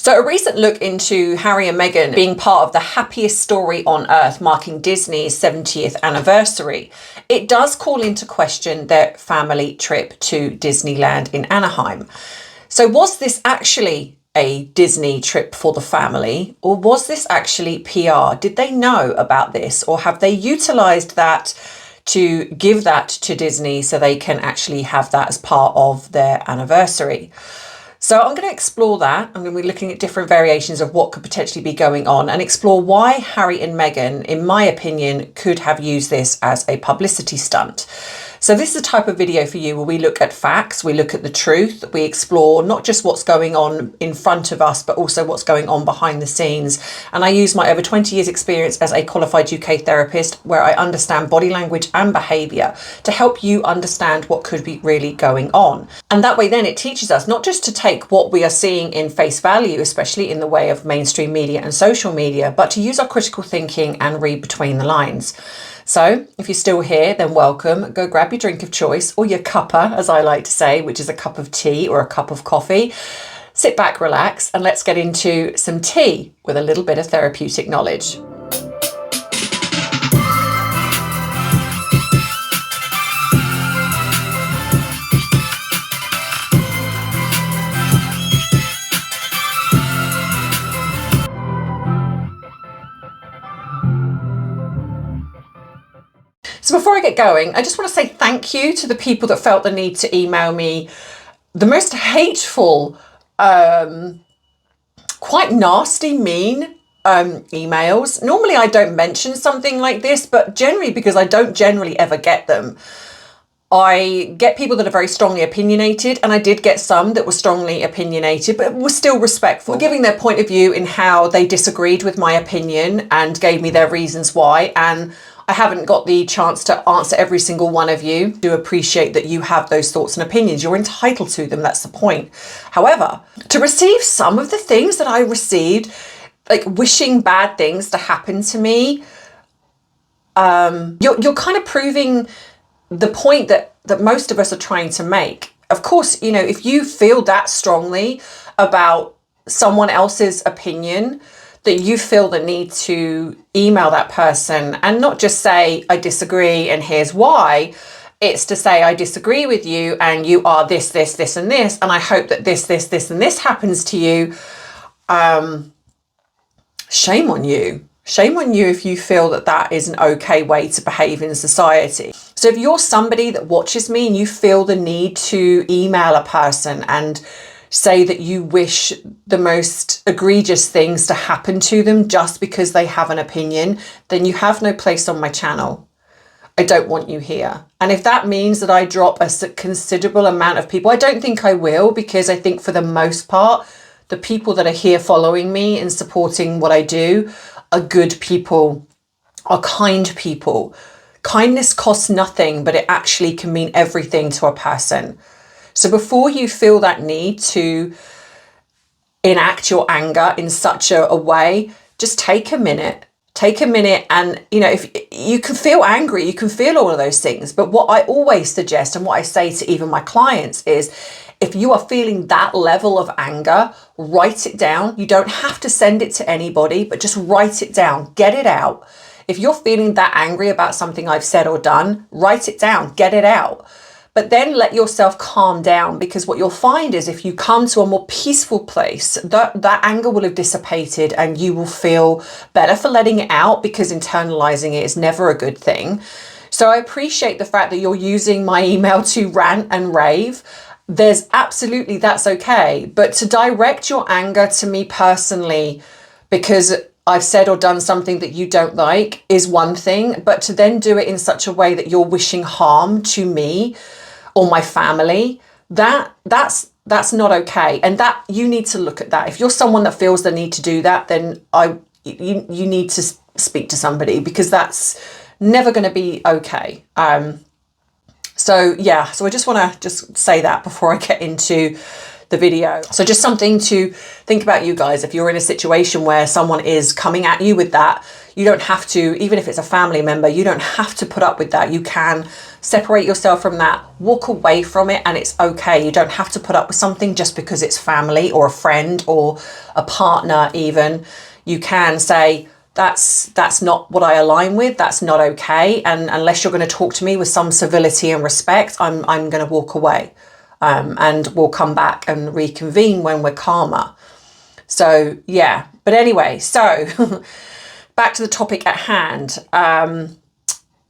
So a recent look into Harry and Meghan being part of the happiest story on earth, marking Disney's 70th anniversary. It does call into question their family trip to Disneyland in Anaheim. So was this actually a Disney trip for the family, or was this actually PR? Did they know about this, or have they utilized that to give that to Disney so they can actually have that as part of their anniversary? So I'm going to explore that. I'm going to be looking at different variations of what could potentially be going on and explore why Harry and Meghan, in my opinion, could have used this as a publicity stunt. So this is a type of video for you where we look at facts, we look at the truth, we explore not just what's going on in front of us, but also what's going on behind the scenes. And I use my over 20 years experience as a qualified UK therapist, where I understand body language and behaviour to help you understand what could be really going on. And that way then it teaches us not just to take what we are seeing in face value, especially in the way of mainstream media and social media, but to use our critical thinking and read between the lines. So if you're still here, then welcome. Go grab your drink of choice, or your cuppa, as I like to say, which is a cup of tea or a cup of coffee. Sit back, relax, and let's get into some tea with a little bit of therapeutic knowledge. So before I get going, I just want to say thank you to the people that felt the need to email me the most hateful, quite nasty, mean emails. Normally I don't mention something like this, but generally, because I don't generally ever get them, I get people that are very strongly opinionated, and I did get some that were strongly opinionated, but were still respectful, giving their point of view in how they disagreed with my opinion and gave me their reasons why. And I haven't got the chance to answer every single one of you. I do appreciate that you have those thoughts and opinions. You're entitled to them. That's the point. However, to receive some of the things that I received, like wishing bad things to happen to me, you're kind of proving the point that most of us are trying to make. Of course, you know, if you feel that strongly about someone else's opinion, that you feel the need to email that person and not just say, I disagree and here's why. It's to say, I disagree with you and you are this, this, this, and this. And I hope that this, this, this, and this happens to you. Shame on you. Shame on you if you feel that that is an okay way to behave in society. So if you're somebody that watches me and you feel the need to email a person and say that you wish the most egregious things to happen to them just because they have an opinion, then you have no place on my channel. I don't want you here. And if that means that I drop a considerable amount of people, I don't think I will, because I think for the most part, the people that are here following me and supporting what I do are good people, are kind people. Kindness costs nothing, but it actually can mean everything to a person. So before you feel that need to enact your anger in such a way, just take a minute. Take a minute, and, you know, if you can feel angry, you can feel all of those things. But what I always suggest, and what I say to even my clients, is if you are feeling that level of anger, write it down. You don't have to send it to anybody, but just write it down, get it out. If you're feeling that angry about something I've said or done, write it down, get it out. But then let yourself calm down, because what you'll find is if you come to a more peaceful place, that anger will have dissipated and you will feel better for letting it out, because internalizing it is never a good thing. So I appreciate the fact that you're using my email to rant and rave. There's absolutely, that's okay. But to direct your anger to me personally because I've said or done something that you don't like is one thing, but to then do it in such a way that you're wishing harm to me or my family, that's not okay. And that you need to look at that. If you're someone that feels the need to do that, then you need to speak to somebody, because that's never going to be okay. So yeah, so I just want to just say that before I get into the video. So just something to think about, you guys. If you're in a situation where someone is coming at you with that, You don't have to, even if it's a family member, you don't have to put up with that. You can separate yourself from that, walk away from it, and it's okay. You don't have to put up with something just because it's family or a friend or a partner even. You can say, that's not what I align with, that's not okay, and unless you're going to talk to me with some civility and respect, I'm going to walk away, and we'll come back and reconvene when we're calmer. So yeah, but anyway, so back to the topic at hand.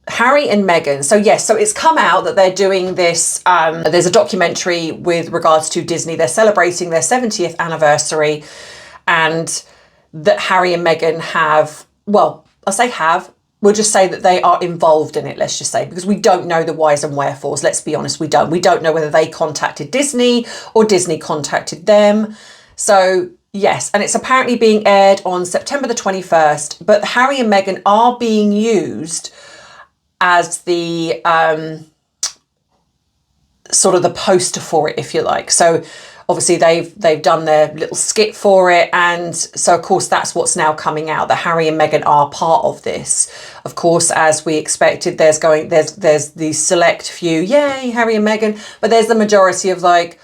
Harry and Meghan. So yes, so it's come out that they're doing this, there's a documentary with regards to Disney. They're celebrating their 70th anniversary, and that Harry and Meghan have, well, I say have, we'll just say that they are involved in it, let's just say, because we don't know the whys and wherefores. Let's be honest, we don't know whether they contacted Disney or Disney contacted them. So yes, and it's apparently being aired on September the 21st, but Harry and Meghan are being used as the sort of the poster for it, if you like. So obviously they've done their little skit for it, and so of course that's what's now coming out, that Harry and Meghan are part of this. Of course, as we expected, there's the select few, yay, Harry and Meghan, but there's the majority of like,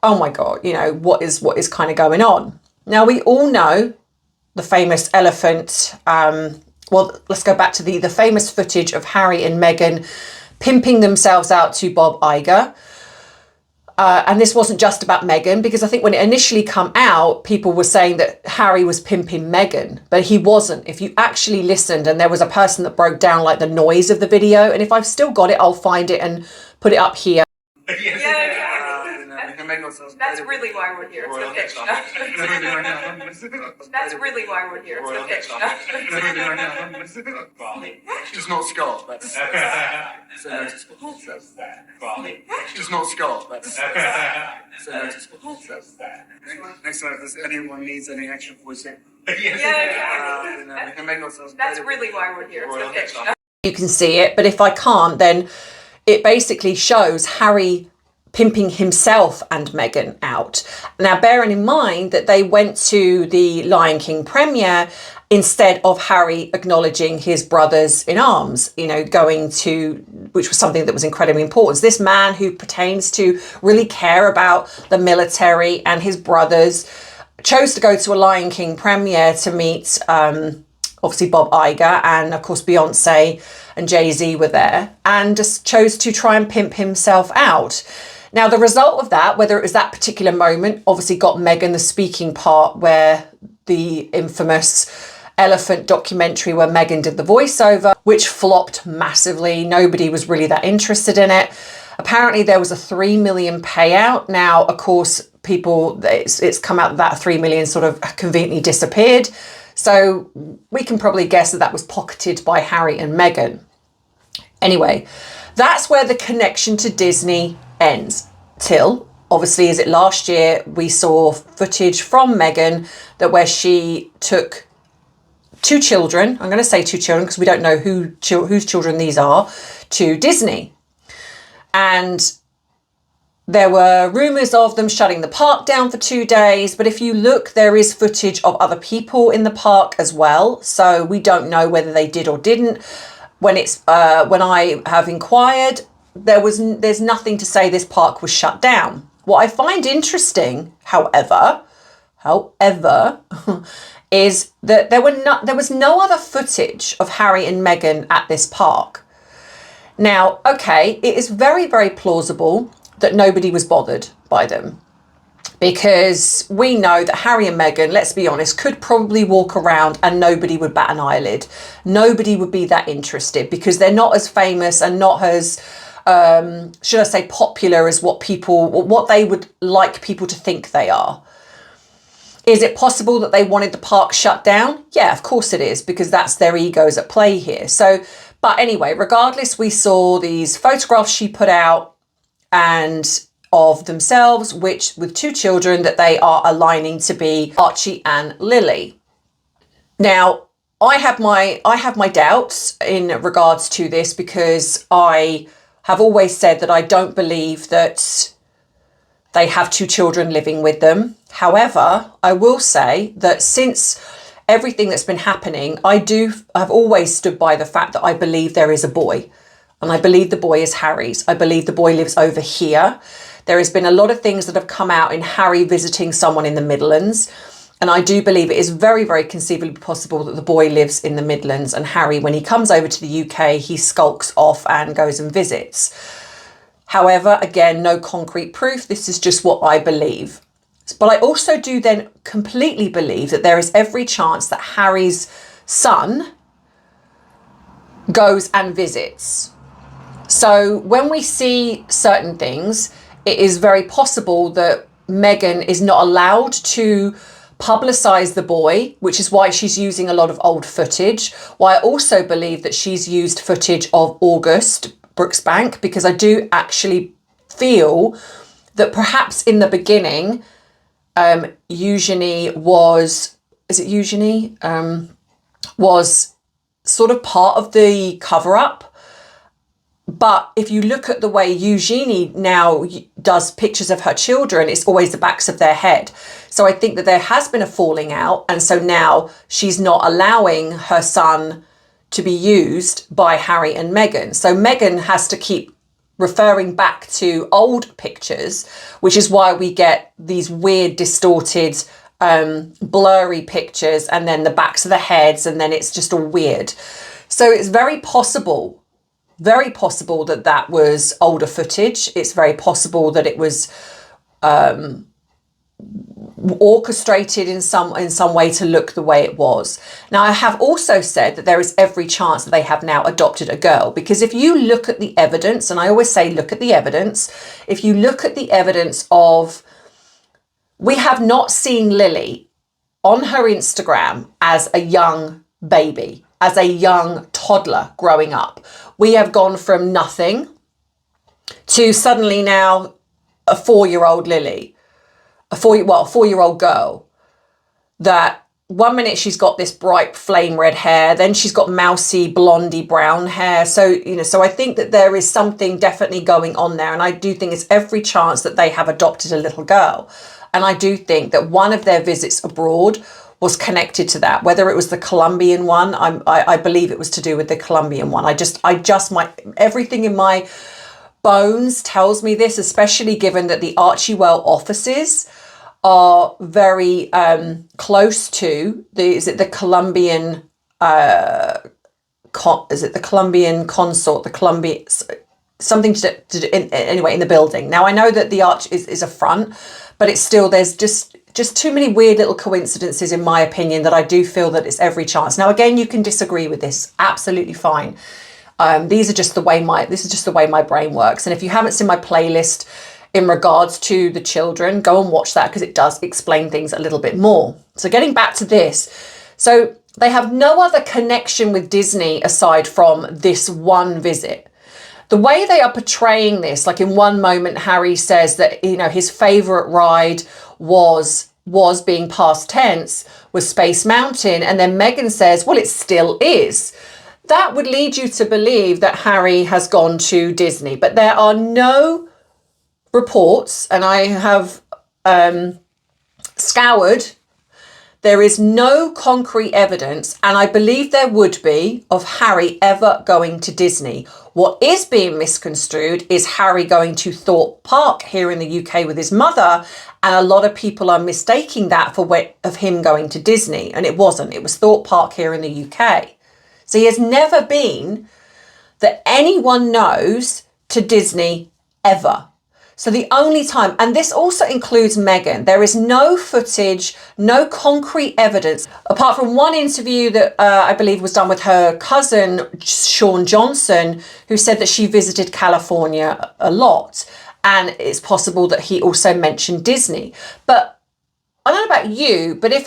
oh my God, you know, what is kind of going on. Now we all know the famous elephant, well, let's go back to the famous footage of Harry and Meghan pimping themselves out to Bob Iger. And this wasn't just about Meghan, because I think when it initially come out, people were saying that Harry was pimping Meghan, but he wasn't. If you actually listened, and there was a person that broke down like the noise of the video, and if I've still got it, I'll find it and put it up here. That's really why we're here. It's the pitch. That's really why we're here. It's the pitch. She's not Scott. That's so noticeable. She's not Scott. That's so noticeable. Next time, if anyone needs any extra voicing. That's really why we're here. It's the pitch. You can see it, but if I can't, then it basically shows Harry pimping himself and Meghan out. Now, bearing in mind that they went to the Lion King premiere instead of Harry acknowledging his brothers in arms, you know, going to, which was something that was incredibly important. This man who pertains to really care about the military and his brothers chose to go to a Lion King premiere to meet, obviously Bob Iger, and of course Beyonce and Jay-Z were there, and just chose to try and pimp himself out. Now, the result of that, whether it was that particular moment, obviously got Meghan the speaking part, where the infamous elephant documentary where Meghan did the voiceover, which flopped massively. Nobody was really that interested in it. Apparently there was a 3 million payout. Now, of course, people, it's come out that 3 million sort of conveniently disappeared. So we can probably guess that that was pocketed by Harry and Meghan. Anyway, that's where the connection to Disney ends. Till, obviously, is it last year, we saw footage from Meghan that where she took 2 children, I'm going to say 2 children because we don't know whose children these are, to Disney. And there were rumours of them shutting the park down for 2 days, but if you look, there is footage of other people in the park as well. So we don't know whether they did or didn't. When I have inquired, there's nothing to say this park was shut down. What I find interesting, however, is that there was no other footage of Harry and Meghan at this park. Now, okay, it is very, very plausible that nobody was bothered by them, because we know that Harry and Meghan, let's be honest, could probably walk around and nobody would bat an eyelid. Nobody would be that interested, because they're not as famous and not as, should I say, popular as what they would like people to think they are. Is it possible that they wanted the park shut down? Yeah, of course it is, because that's their egos at play here. So, but anyway, regardless, we saw these photographs she put out and of themselves, which with 2 children that they are aligning to be Archie and Lily. Now, I have my doubts in regards to this, because I have always said that I don't believe that they have 2 children living with them. However, I will say that since everything that's been happening, I've always stood by the fact that I believe there is a boy, and I believe the boy is Harry's. I believe the boy lives over here. There has been a lot of things that have come out in Harry visiting someone in the Midlands. And I do believe it is very, very conceivably possible that the boy lives in the Midlands, and Harry, when he comes over to the UK, he skulks off and goes and visits. However, again, no concrete proof. This is just what I believe. But I also do then completely believe that there is every chance that Harry's son goes and visits. So when we see certain things, it is very possible that Meghan is not allowed to publicise the boy, which is why she's using a lot of old footage. Why I also believe that she's used footage of August Brooksbank, because I do actually feel that perhaps in the beginning, Eugenie was sort of part of the cover-up. But if you look at the way Eugenie now does pictures of her children, it's always the backs of their head. So I think that there has been a falling out. And so now she's not allowing her son to be used by Harry and Meghan. So Meghan has to keep referring back to old pictures, which is why we get these weird, distorted, blurry pictures, and then the backs of the heads, and then it's just all weird. So it's very possible that that was older footage. It's very possible that it was orchestrated in some way to look the way it was. Now, I have also said that there is every chance that they have now adopted a girl, because if you look at the evidence, and I always say look at the evidence, if you look at the evidence of, we have not seen Lily on her Instagram as a young baby, as a young toddler growing up. We have gone from nothing to suddenly now a 4-year-old Lily, a 4-year-old girl, that one minute she's got this bright flame red hair, then she's got mousy blondie brown hair. So, so I think that there is something definitely going on there. And I do think it's every chance that they have adopted a little girl. And I do think that one of their visits abroad was connected to that, whether it was the Colombian one. I believe it was to do with the Colombian one. Everything in my bones tells me this, especially given that the Archewell offices are very close to the Colombian consort, the Colombian something to do anyway in the building. Now I know that the arch is a front, but it's still, there's just too many weird little coincidences, in my opinion, that I do feel that it's every chance. Now, again, you can disagree with this. Absolutely fine. This is just the way my brain works. And if you haven't seen my playlist in regards to the children, go and watch that, because it does explain things a little bit more. So getting back to this. So they have no other connection with Disney aside from this one visit. The way they are portraying this, like in one moment, Harry says that, his favourite ride was being past tense, was Space Mountain. And then Meghan says, well, it still is. That would lead you to believe that Harry has gone to Disney. But there are no reports, and I have scoured. There is no concrete evidence, and I believe there would be, of Harry ever going to Disney. What is being misconstrued is Harry going to Thorpe Park here in the UK with his mother, and a lot of people are mistaking that for of him going to Disney, and it wasn't. It was Thorpe Park here in the UK. So he has never been, that anyone knows, to Disney ever. So the only time, and this also includes Meghan, there is no footage, no concrete evidence, apart from one interview that I believe was done with her cousin, Sean Johnson, who said that she visited California a lot. And it's possible that he also mentioned Disney. But I don't know about you, but if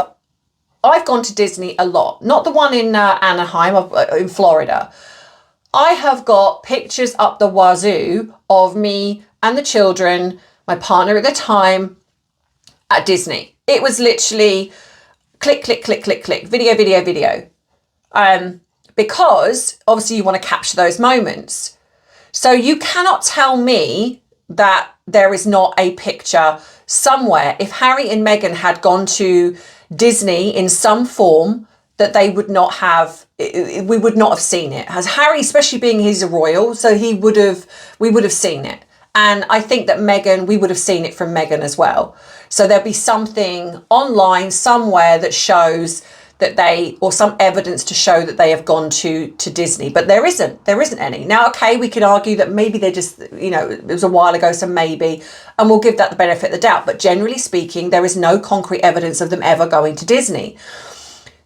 I've gone to Disney a lot, not the one in Anaheim, in Florida, I have got pictures up the wazoo of me and the children, my partner at the time, at Disney. It was literally click, click, click, click, click, video, video, video. Because obviously you want to capture those moments. So you cannot tell me that there is not a picture somewhere. If Harry and Meghan had gone to Disney in some form that they would not have, we would not have seen it. As Harry, especially being he's a royal, so we would have seen it. And I think that Meghan, we would have seen it from Meghan as well. So there'll be something online somewhere that shows that they, or some evidence to show that they have gone to Disney, but there isn't any. Now, okay, we could argue that maybe they're just, you know, it was a while ago, so maybe, and we'll give that the benefit of the doubt. But generally speaking, there is no concrete evidence of them ever going to Disney.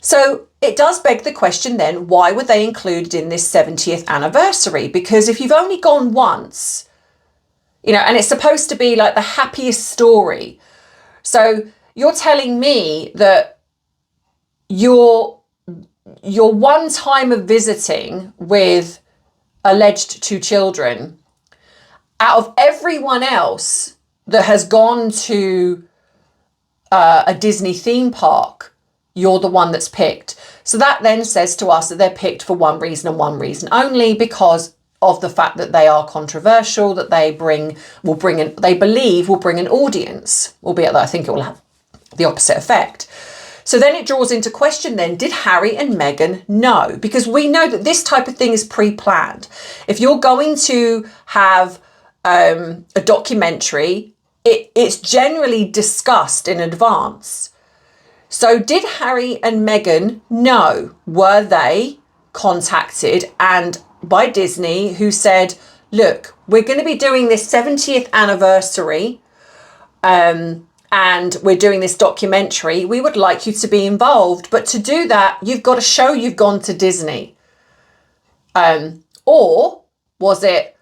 So it does beg the question then, why were they included in this 70th anniversary? Because if you've only gone once, you know, and it's supposed to be like the happiest story. So you're telling me that your one time of visiting with alleged two children, out of everyone else that has gone to a Disney theme park, you're the one that's picked. So that then says to us that they're picked for one reason and one reason only, because of the fact that they are controversial, that they believe will bring an audience, albeit that I think it will have the opposite effect. So then it draws into question then, did Harry and Meghan know? Because we know that this type of thing is pre-planned. If you're going to have a documentary, it's generally discussed in advance. So did Harry and Meghan know? Were they contacted and by Disney, who said, look, we're going to be doing this 70th anniversary, and we're doing this documentary, we would like you to be involved, but to do that, you've got to show you've gone to Disney. Or was it,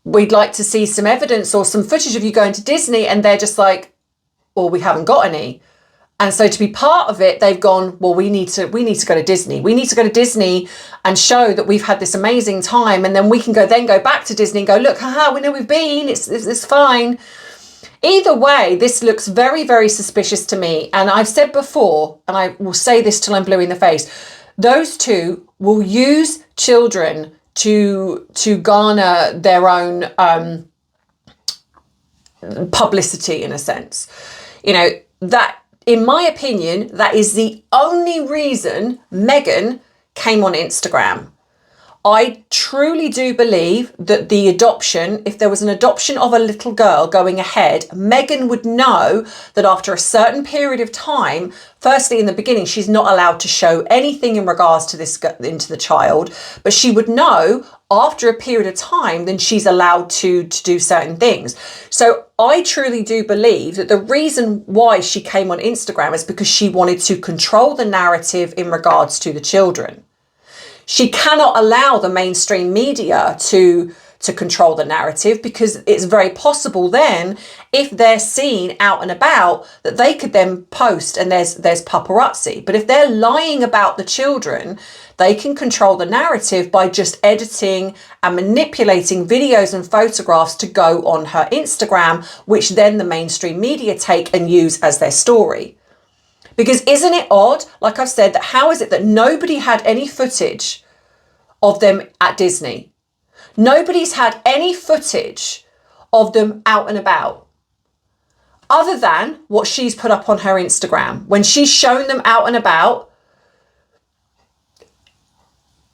we'd like to see some evidence or some footage of you going to Disney, and they're just like, well, we haven't got any. And so to be part of it, they've gone, well, we need to go to Disney. We need to go to Disney and show that we've had this amazing time. And then we can go back to Disney and go, look, haha, we know we've been, it's fine. Either way, this looks very, very suspicious to me. And I've said before, and I will say this till I'm blue in the face, those two will use children to garner their own publicity, in a sense. You know, that, in my opinion, that is the only reason Meghan came on Instagram. I truly do believe that the adoption, if there was an adoption of a little girl going ahead, Meghan would know that after a certain period of time, firstly, in the beginning, she's not allowed to show anything in regards to this into the child, but she would know after a period of time, then she's allowed to do certain things. So I truly do believe that the reason why she came on Instagram is because she wanted to control the narrative in regards to the children. She cannot allow the mainstream media to control the narrative, because it's very possible then, if they're seen out and about, that they could then post and there's paparazzi. But if they're lying about the children, they can control the narrative by just editing and manipulating videos and photographs to go on her Instagram, which then the mainstream media take and use as their story. Because isn't it odd, like I've said, that how is it that nobody had any footage of them at Disney? Nobody's had any footage of them out and about, other than what she's put up on her Instagram. When she's shown them out and about,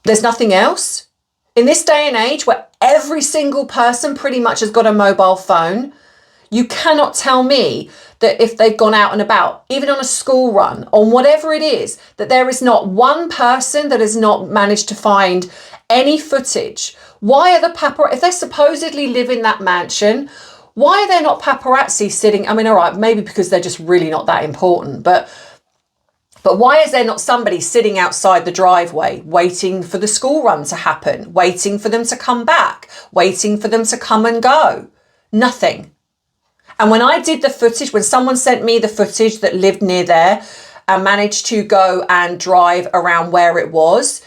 there's nothing else. In this day and age where every single person pretty much has got a mobile phone, you cannot tell me that if they've gone out and about, even on a school run, on whatever it is, that there is not one person that has not managed to find any footage. Why are the paparazzi, if they supposedly live in that mansion, why are there not paparazzi sitting? I mean, all right, maybe because they're just really not that important, but why is there not somebody sitting outside the driveway waiting for the school run to happen, waiting for them to come back, waiting for them to come and go? Nothing. And when I did the footage, when someone sent me the footage that lived near there and managed to go and drive around where it was,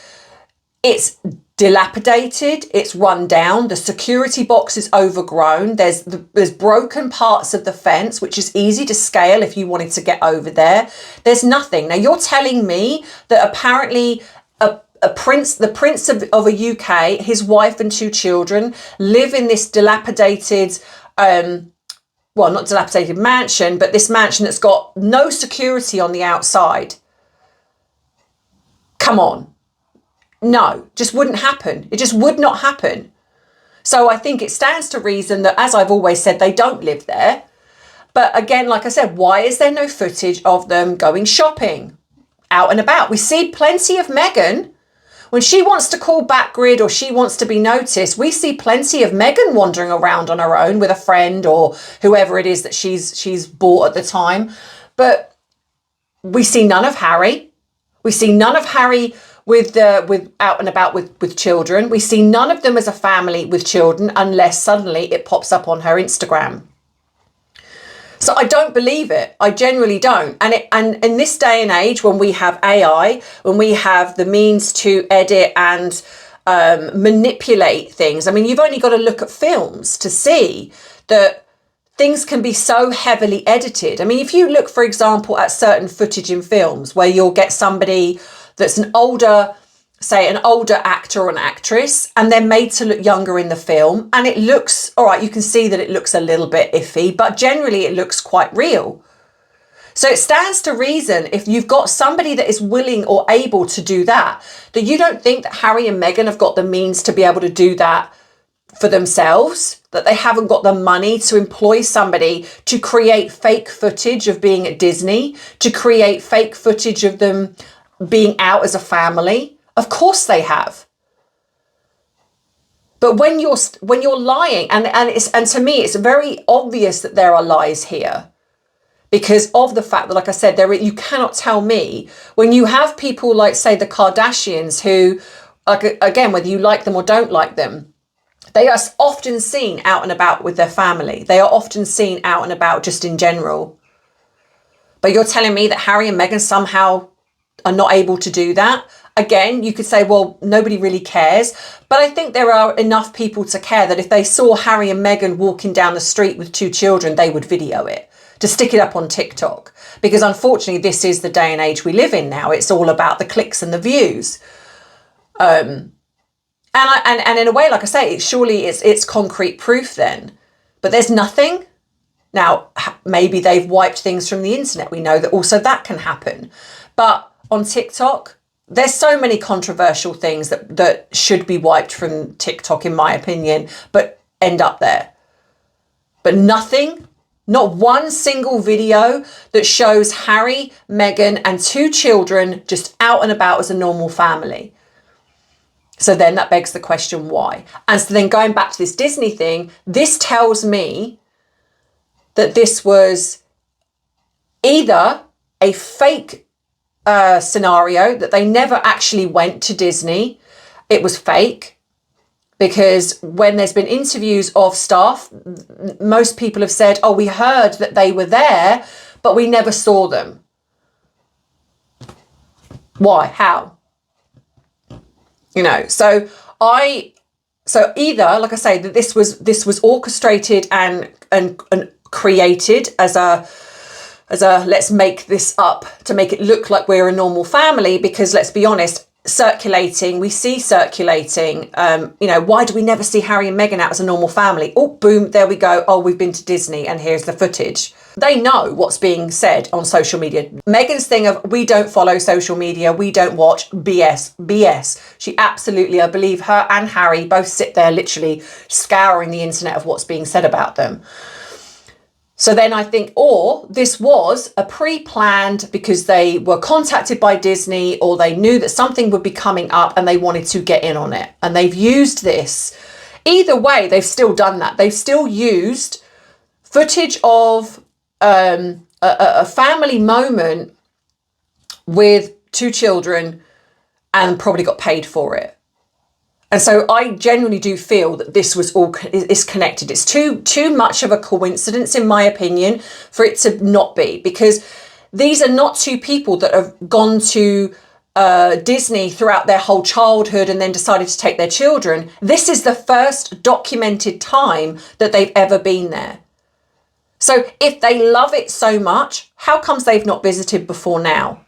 it's dilapidated, it's run down, the security box is overgrown, there's broken parts of the fence, which is easy to scale if you wanted to get over there. There's nothing. Now you're telling me that apparently the prince of a UK, his wife and two children, live in this dilapidated, well, not dilapidated mansion, but this mansion that's got no security on the outside. Come on. No, just wouldn't happen. It just would not happen. So I think it stands to reason that, as I've always said, they don't live there. But again, like I said, why is there no footage of them going shopping, out and about? We see plenty of Meghan. When she wants to call back grid or she wants to be noticed, we see plenty of Meghan wandering around on her own with a friend or whoever it is that she's bought at the time. But we see none of Harry. We see none of Harry with out and about with children. We see none of them as a family with children unless suddenly it pops up on her Instagram. So I don't believe it. I genuinely don't. And in this day and age, when we have AI, when we have the means to edit and manipulate things, I mean, you've only got to look at films to see that things can be so heavily edited. I mean, if you look, for example, at certain footage in films where you'll get somebody that's an older actor or an actress, and they're made to look younger in the film, and it looks all right. You can see that it looks a little bit iffy, but generally it looks quite real. So it stands to reason, if you've got somebody that is willing or able to do that, that you don't think that Harry and Meghan have got the means to be able to do that for themselves, that they haven't got the money to employ somebody to create fake footage of being at Disney, to create fake footage of them being out as a family. Of course they have. But when you're lying, and to me it's very obvious that there are lies here, because of the fact that, like I said, you cannot tell me when you have people like, say, the Kardashians, who, like, again, whether you like them or don't like them, they are often seen out and about with their family. They are often seen out and about just in general. But you're telling me that Harry and Meghan somehow are not able to do that? Again, you could say, well, nobody really cares. But I think there are enough people to care that if they saw Harry and Meghan walking down the street with 2 children, they would video it to stick it up on TikTok. Because unfortunately, this is the day and age we live in now. It's all about the clicks and the views. And in a way, like I say, it's concrete proof then. But there's nothing. Now, maybe they've wiped things from the internet. We know that also that can happen. But on TikTok, there's so many controversial things that should be wiped from TikTok, in my opinion, but end up there. But nothing, not one single video that shows Harry, Meghan and 2 children just out and about as a normal family. So then that begs the question, why? And so then going back to this Disney thing, this tells me that this was either a fake scenario, that they never actually went to Disney. It was fake, because when there's been interviews of staff, most people have said, oh, we heard that they were there, but we never saw them. Why? How? You know, so either, like I say, that this was orchestrated and created as a let's make this up to make it look like we're a normal family, because let's be honest, we see circulating, why do we never see Harry and Meghan out as a normal family? Oh, boom, there we go. Oh, we've been to Disney and here's the footage. They know what's being said on social media. Meghan's thing of, we don't follow social media, we don't watch, BS. She absolutely, I believe her and Harry both sit there literally scouring the internet of what's being said about them. So then I think, or this was a pre-planned, because they were contacted by Disney, or they knew that something would be coming up and they wanted to get in on it. And they've used this. Either way, they've still done that. They've still used footage of a family moment with 2 children and probably got paid for it. And so I genuinely do feel that this was all is connected. It's too much of a coincidence, in my opinion, for it to not be, because these are not 2 people that have gone to Disney throughout their whole childhood and then decided to take their children. This is the first documented time that they've ever been there. So if they love it so much, how comes they've not visited before now?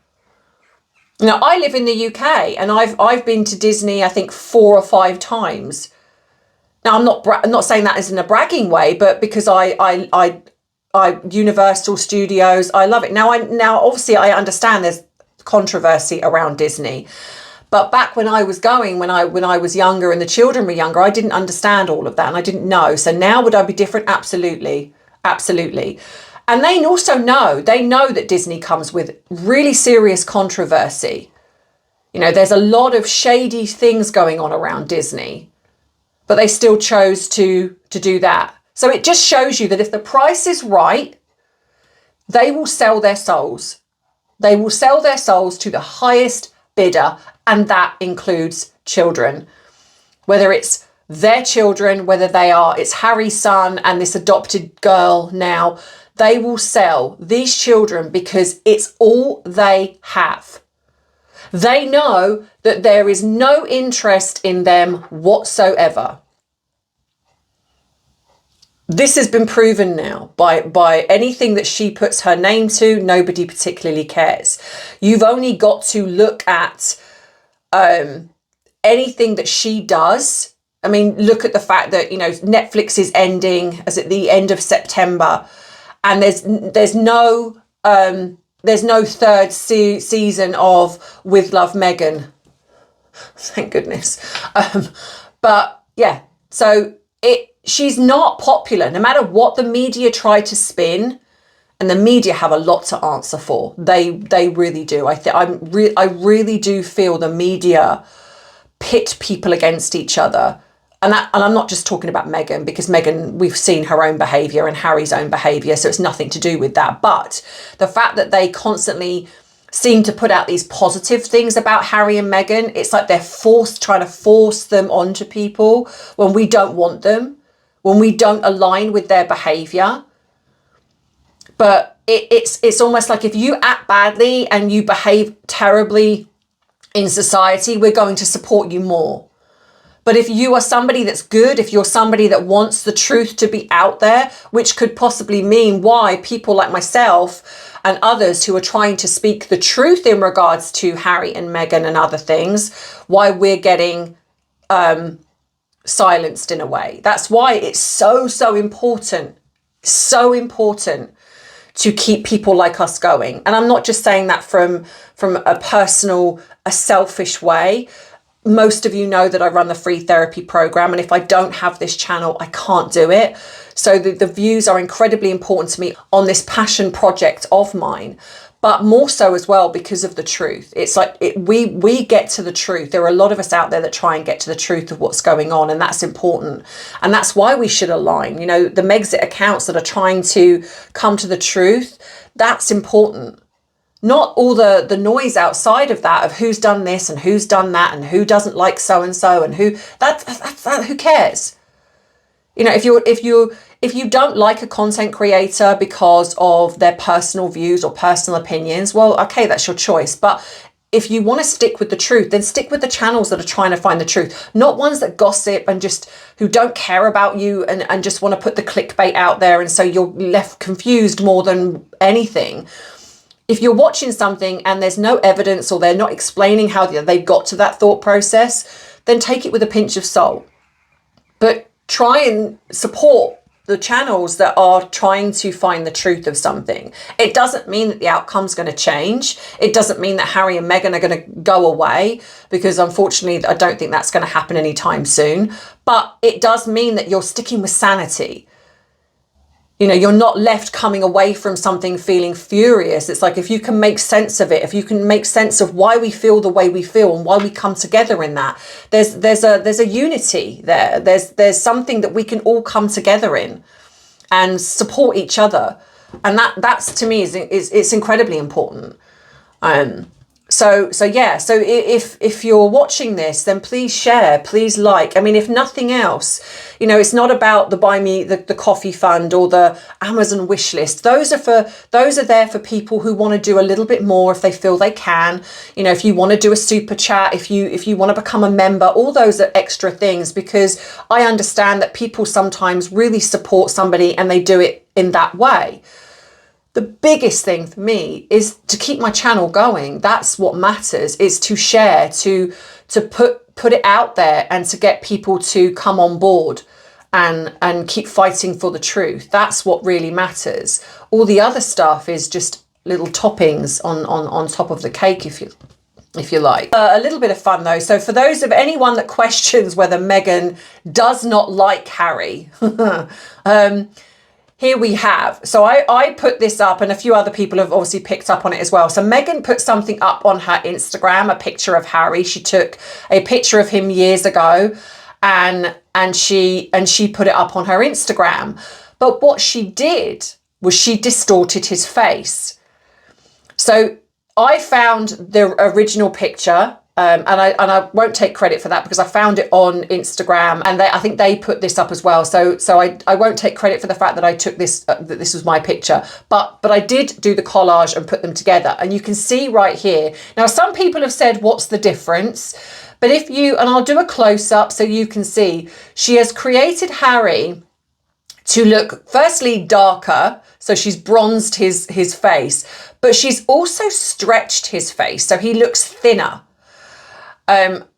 Now, I live in the UK and I've been to Disney, I think 4 or 5 times. Now, I'm not saying that as in a bragging way, but because I Universal Studios, I love it. Now, obviously, I understand there's controversy around Disney, But back when I was going, when I was younger and the children were younger, I didn't understand all of that and I didn't know. So now would I be different? Absolutely. Absolutely. And they also know, that Disney comes with really serious controversy. You know, there's a lot of shady things going on around Disney, but they still chose to do that. So it just shows you that if the price is right, they will sell their souls. They will sell their souls to the highest bidder, and that includes children. Whether it's their children, whether it's Harry's son and this adopted girl now, they will sell these children because it's all they have. They know that there is no interest in them whatsoever. This has been proven now by anything that she puts her name to. Nobody particularly cares. You've only got to look at anything that she does. I mean, look at the fact that, you know, Netflix is ending as at the end of September, and there's no third season of With Love Meghan. Thank goodness. But yeah, so she's not popular, no matter what the media try to spin, and the media have a lot to answer for. They really do. I really do feel the media pit people against each other. And I'm not just talking about Meghan, because Meghan, we've seen her own behaviour and Harry's own behaviour, so it's nothing to do with that. But the fact that they constantly seem to put out these positive things about Harry and Meghan, it's like they're trying to force them onto people when we don't want them, when we don't align with their behaviour. But it's almost like if you act badly and you behave terribly in society, we're going to support you more. But if you are somebody that's good, if you're somebody that wants the truth to be out there, which could possibly mean why people like myself and others who are trying to speak the truth in regards to Harry and Meghan and other things, why we're getting silenced in a way. That's why it's so important to keep people like us going. And I'm not just saying that from a selfish way. Most of you know that I run the free therapy program, and if I don't have this channel, I can't do it. So the views are incredibly important to me on this passion project of mine, but more so as well because of the truth. It's like we get to the truth. There are a lot of us out there that try and get to the truth of what's going on, and that's important. And that's why we should align. You know, the Megxit accounts that are trying to come to the truth, that's important. Not all the noise outside of that, of who's done this and who's done that and who doesn't like so and so and who who cares? You know, if you don't like a content creator because of their personal views or personal opinions, well, okay, that's your choice. But if you want to stick with the truth, then stick with the channels that are trying to find the truth, not ones that gossip and just who don't care about you and just want to put the clickbait out there, and so you're left confused more than anything. If you're watching something and there's no evidence or they're not explaining how they've got to that thought process, then take it with a pinch of salt. But try and support the channels that are trying to find the truth of something. It doesn't mean that the outcome's going to change. It doesn't mean that Harry and Meghan are going to go away, because unfortunately, I don't think that's going to happen anytime soon. But it does mean that you're sticking with sanity. You know, you're not left coming away from something feeling furious. It's like, if you can make sense of it, if you can make sense of why we feel the way we feel and why we come together in that, there's a unity there. There's something that we can all come together in and support each other. And that's to me is it's incredibly important. So yeah, so if you're watching this, then please share, please like. I mean, if nothing else, you know, it's not about the Buy Me the Coffee Fund or the Amazon wish list. Those are there for people who want to do a little bit more if they feel they can. You know, if you want to do a super chat, if you want to become a member, all those are extra things, because I understand that people sometimes really support somebody and they do it in that way. The biggest thing for me is to keep my channel going. That's what matters, is to share, to put it out there and to get people to come on board and keep fighting for the truth. That's what really matters. All the other stuff is just little toppings on top of the cake, if if you like. A little bit of fun though. So for those of anyone that questions whether Meghan does not like Harry, here we have. So I put this up, and a few other people have obviously picked up on it as well. So Meghan put something up on her Instagram, a picture of Harry. She took a picture of him years ago, and she put it up on her Instagram. But what she did was she distorted his face. So I found the original picture, and I won't take credit for that because I found it on Instagram, and I think they put this up as well. So I won't take credit for the fact that I took this, that this was my picture, but I did do the collage and put them together, and you can see right here. Now, some people have said, what's the difference? But if you, and I'll do a close up so you can see, she has created Harry to look firstly darker, so she's bronzed his face, but she's also stretched his face so he looks thinner.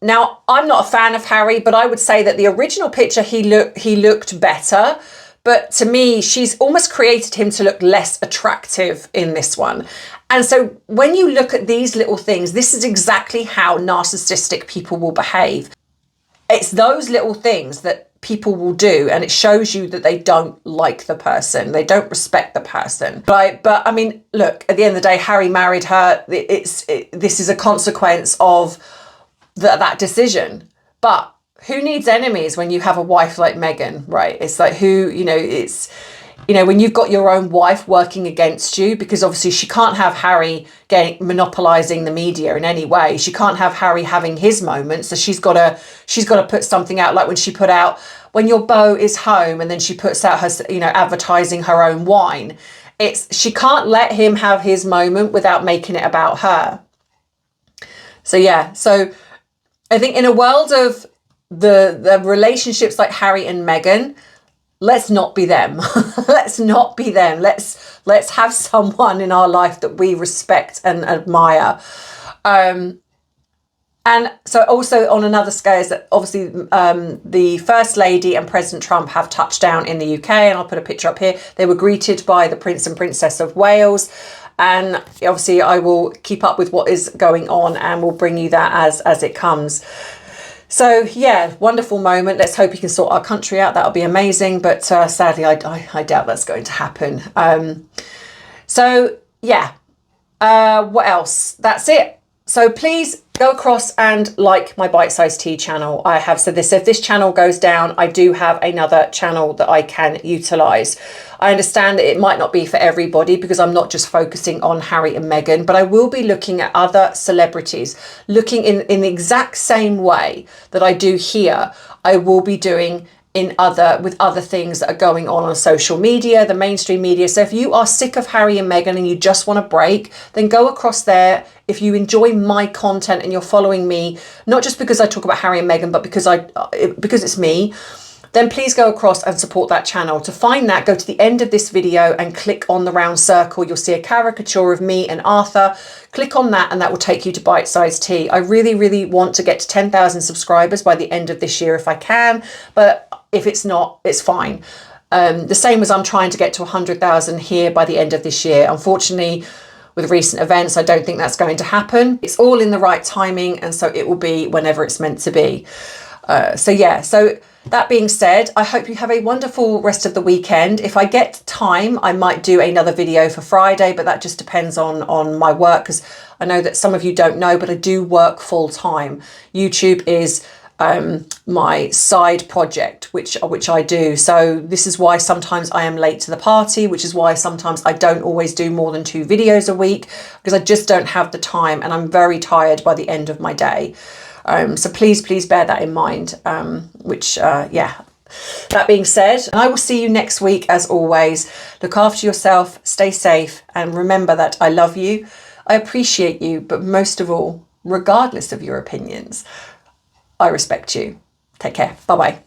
Now, I'm not a fan of Harry, but I would say that the original picture he looked better, but to me she's almost created him to look less attractive in this one. And so when you look at these little things, this is exactly how narcissistic people will behave. It's those little things that people will do, and it shows you that they don't like the person, they don't respect the person, right? But I mean, look, at the end of the day, Harry married her. This is a consequence of that decision. But who needs enemies when you have a wife like Meghan, right? It's like, who, you know, it's, you know, when you've got your own wife working against you, because obviously she can't have Harry monopolizing the media in any way. She can't have Harry having his moments. So she's got to put something out, like when she put out "When Your Beau Is Home," and then she puts out her, you know, advertising her own wine. She can't let him have his moment without making it about her. So yeah, so I think in a world of the relationships like Harry and Meghan, let's not be them. Let's not be them. Let's have someone in our life that we respect and admire. And so also on another scale is that obviously the First Lady and President Trump have touched down in the UK, and I'll put a picture up here. They were greeted by the Prince and Princess of Wales. And obviously I will keep up with what is going on and will bring you that as it comes. So yeah, wonderful moment. Let's hope he can sort our country out. That'll be amazing. But sadly, I doubt that's going to happen. So yeah, what else? That's it. So please go across and like my bite-sized tea channel. I have said this, if this channel goes down, I do have another channel that I can utilize. I understand that it might not be for everybody because I'm not just focusing on Harry and Meghan, but I will be looking at other celebrities, looking in the exact same way that I do here. I will be doing with other things that are going on social media, the mainstream media. So if you are sick of Harry and Meghan and you just want a break, then go across there. If you enjoy my content and you're following me, not just because I talk about Harry and Meghan, but because it's me, then please go across and support that channel. To find that, go to the end of this video and click on the round circle. You'll see a caricature of me and Arthur. Click on that and that will take you to Bite Size Tea. I really, really want to get to 10,000 subscribers by the end of this year if I can, but if it's not, it's fine. The same as I'm trying to get to 100,000 here by the end of this year. Unfortunately, with recent events, I don't think that's going to happen. It's all in the right timing, and so it will be whenever it's meant to be. So yeah, so that being said, I hope you have a wonderful rest of the weekend. If I get time, I might do another video for Friday, but that just depends on my work, because I know that some of you don't know, but I do work full time. YouTube is my side project, which I do. So this is why sometimes I am late to the party, which is why sometimes I don't always do more than 2 videos a week, because I just don't have the time and I'm very tired by the end of my day. So please bear that in mind, yeah. That being said, I will see you next week. As always, look after yourself, stay safe, and remember that I love you, I appreciate you, but most of all, regardless of your opinions, I respect you. Take care. Bye-bye.